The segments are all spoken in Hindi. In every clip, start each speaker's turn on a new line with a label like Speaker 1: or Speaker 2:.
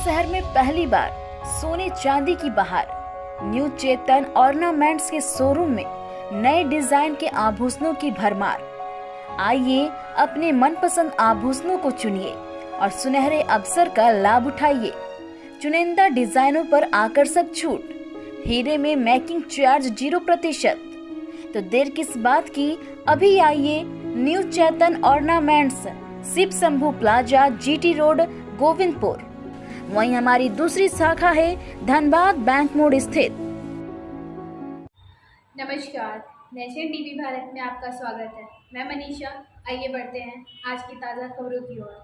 Speaker 1: शहर में पहली बार सोने चांदी की बहार। न्यू चेतन ऑर्नामेंट्स के शोरूम में नए डिजाइन के आभूषणों की भरमार। आइए अपने मनपसंद आभूषणों को चुनिए और सुनहरे अवसर का लाभ उठाइए। चुनिंदा डिजाइनों पर आकर्षक छूट, हीरे में मेकिंग चार्ज 0%। तो देर किस बात की, अभी आइए new Chetan ornaments, Shiv Shambhu plaza, GT road, Govindpur. वहीं हमारी दूसरी शाखा है धनबाद बैंक मोड़ स्थित।
Speaker 2: नमस्कार, नेशन टीवी भारत में आपका स्वागत है। मैं मनीषा। आइए बढ़ते हैं आज की ताज़ा खबरों की ओर।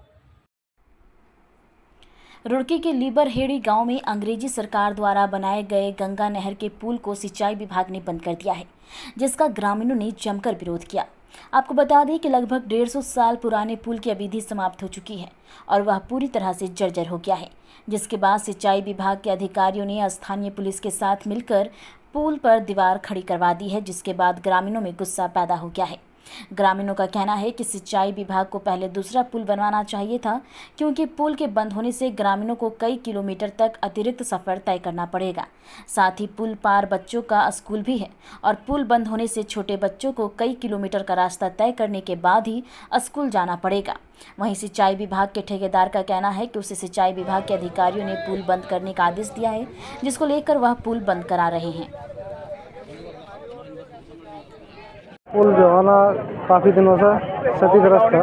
Speaker 1: रुड़की के लीबरहेड़ी गांव में अंग्रेजी सरकार द्वारा बनाए गए गंगा नहर के पुल को सिंचाई विभाग ने बंद कर दिया है, जिसका ग्रामीणों ने जमकर विरोध किया। आपको बता दें कि लगभग 150 साल पुराने पुल की अवधि समाप्त हो चुकी है और वह पूरी तरह से जर्जर हो गया है, जिसके बाद सिंचाई विभाग के अधिकारियों ने स्थानीय पुलिस के साथ मिलकर पुल पर दीवार खड़ी करवा दी है, जिसके बाद ग्रामीणों में गुस्सा पैदा हो गया है। ग्रामीणों का कहना है कि सिंचाई विभाग को पहले दूसरा पुल बनवाना चाहिए था, क्योंकि पुल के बंद होने से ग्रामीणों को कई किलोमीटर तक अतिरिक्त सफर तय करना पड़ेगा। साथ ही पुल पार बच्चों का स्कूल भी है और पुल बंद होने से छोटे बच्चों को कई किलोमीटर का रास्ता तय करने के बाद ही स्कूल जाना पड़ेगा। वहीं सिंचाई विभाग के ठेकेदार का कहना है कि उसे सिंचाई विभाग के अधिकारियों ने पुल बंद करने का आदेश दिया है, जिसको लेकर वह पुल बंद करा रहे हैं।
Speaker 3: पुल जो है ना काफ़ी दिनों से क्षतिग्रस्त है।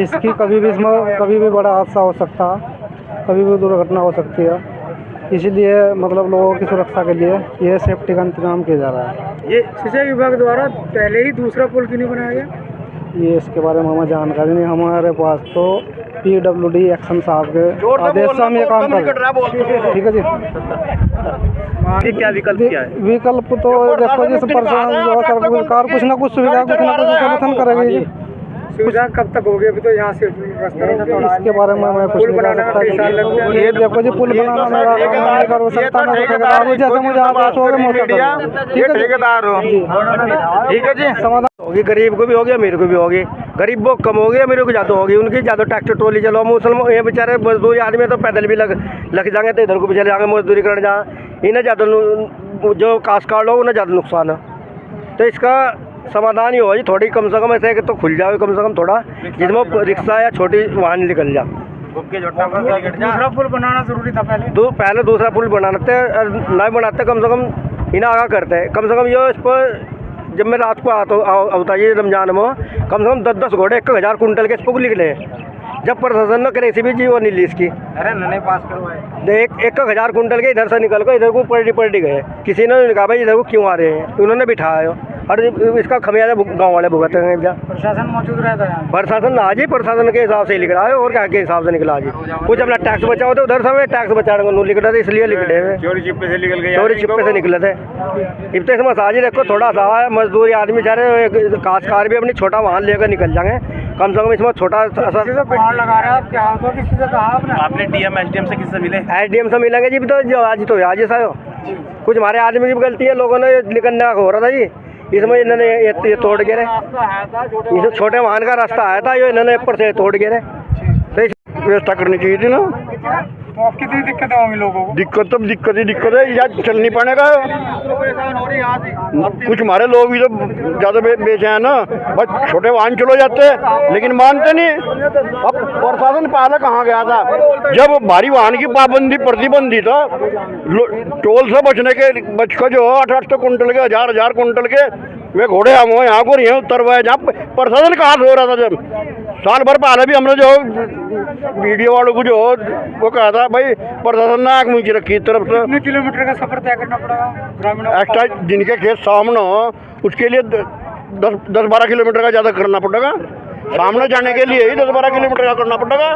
Speaker 3: इसकी इसमें कभी भी बड़ा हादसा हो सकता है, कभी भी दुर्घटना हो सकती है। इसीलिए मतलब लोगों की सुरक्षा के लिए यह सेफ्टी का इंतजाम किया जा रहा है।
Speaker 4: ये सिंचाई विभाग द्वारा पहले ही दूसरा पुल क्यों नहीं बनाया गया?
Speaker 3: ये इसके बारे में हमें जानकारी नहीं। हमारे पास तो PWD एक्शन साहब के आदेश से हम ये काम कर रहे हैं। ठीक है जी।
Speaker 4: क्या विकल्प क्या है?
Speaker 3: विकल्प तो देखो जी, सरकार कुछ ना कुछ सुविधा, कुछ ना कुछ सॉल्यूशन करेगी जी।
Speaker 4: सुविधा कब तक होगी? अभी तो यहाँ से रास्ता
Speaker 3: इसके बारे में मैं कुछ नहीं कह सकता। ये देखो जी, पुल बनाना मेरा काम नहीं कर सकता मैं, जैसे मुझे आदेश होगा
Speaker 4: ठेकेदार हो। ठीक है जी, समाधान होगी। गरीब को भी होगी, अमीर को भी होगी। गरीब वो कम होगी, अमीर को ज़्यादा होगी। उनकी ज़्यादा ट्रैक्टर ट्रॉली चलो, मुसलमान ये बेचारे मजदूर आदमी तो पैदल भी लग जाएंगे, तो इधर को भी चले जाएंगे मजदूरी करने जहाँ। इन्हें ज़्यादा जो काश्तकार लोग उन्हें ज़्यादा नुकसान है। तो इसका समाधान ही हो जी, थोड़ी कम से कम ऐसे कि तो खुल जाए कम से कम थोड़ा, जिसमें रिक्शा या छोटी वाहन निकल जाए। दूसरा पुल बनाना जरूरी था
Speaker 3: पहले दूसरा पुल बनाते नहीं बनाते, कम से कम इन्हें आगा करते। कम से कम ये इस पर जब मैं रात को आता है रमजान में, कम से कम 10-10 घोड़े 1000 कुंटल के इस पुल निकले। जब प्रशासन ने करे भी जी वो नीली इसकी,
Speaker 4: अरे नहीं पास करवाए।
Speaker 3: 1000 कुंटल के इधर से निकल कर इधर को पलटी गए। किसी ने कहा भाई इधर को क्यों आ रहे हैं, उन्होंने बिठाया और इसका खमियाजा गाँव वाले भुगते हैं।
Speaker 4: प्रशासन मौजूद रहता है?
Speaker 3: प्रशासन आज ही प्रशासन के हिसाब से निकला है, और क्या के हिसाब से निकला जी। कुछ अपना टैक्स बचाओ तो उधर से टैक्स बचाने लिख रहे थे, इसलिए लिख रहे हैं।
Speaker 4: चोरी छिपे से निकल गए,
Speaker 3: चोरी छिपे से निकले थे। इतने इसमें साजी देखो थोड़ा सा मजदूरी आदमी चाहे काश्तकार भी अपनी छोटा वाहन लेकर निकल जाएंगे। कम से कम इसमें छोटा असर
Speaker 4: लगा रहा है। क्या होता है? किसी से कहा आपने DM SDM से किससे मिले? SDM से मिलेंगे जी। तो आज सा कुछ हमारे आदमी की भी गलती है, लोगों ने निकलने हो रहा था जी, इसमें इन्होंने ये तोड़ गिरे। ये छोटे वाहन का रास्ता आया था, ये इन्होंने ऊपर से तोड़ गिरे। तो व्यवस्था करनी चाहिए थी ना। तो कितनी दिक्कत होंगी लोगों को?
Speaker 3: दिक्कत है यार, चल नहीं पाने का। कुछ हमारे लोग भी तो ज़्यादा बेचे हैं ना, बस छोटे वाहन चलो जाते लेकिन मानते नहीं। अब प्रशासन पहले कहाँ गया था जब भारी वाहन की पाबंदी प्रतिबंधी था, टोल से बच कर जो 800 कुंटल के 1000 कुंटल के वे घोड़े हम यहाँ को रही उतरवाए, जहाँ प्रशासन कहाँ से हो रहा था। जब साल भर पहले भी हमने जो वीडियो वालों को जो वो कहा था भाई प्रशासन ने आँख मुझे रखी तरफ से।
Speaker 4: कितने किलोमीटर का सफर तय करना पड़ेगा ग्रामीणों?
Speaker 3: एक्स्ट्रा जिनके खेत सामने हो उसके लिए 10-12 किलोमीटर का ज़्यादा करना पड़ेगा। सामने जाने के लिए ही 10-12 किलोमीटर का करना पड़ेगा।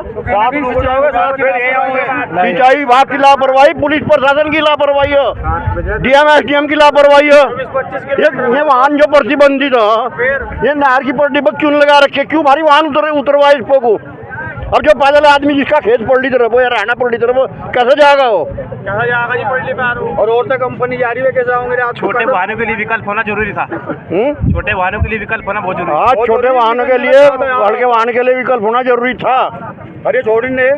Speaker 3: सिंचाई विभाग की लापरवाही, पुलिस प्रशासन की लापरवाही है, DM SDM की लापरवाही है। ये वाहन जो प्रतिबंधित है, ये नहर की पट्टी पर क्यों लगा रखे? क्यों भारी वाहन उतरवाए इसको को? और जो पैदल आदमी जिसका खेत पलटी तरफ हो या रहना पलटी तरफ हो, कैसे जाएगा वो?
Speaker 4: कैसे जाएगा जी पलटी पे?
Speaker 3: और तो कंपनी जा रही है, कैसे आओगे?
Speaker 4: छोटे वाहनों के लिए विकल्प होना जरूरी था। छोटे वाहनों के लिए विकल्प होना बहुत जरूरी।
Speaker 3: हाँ, छोटे वाहनों के लिए, बड़े वाहन के लिए विकल्प होना जरूरी था। अरे छोड़ी ने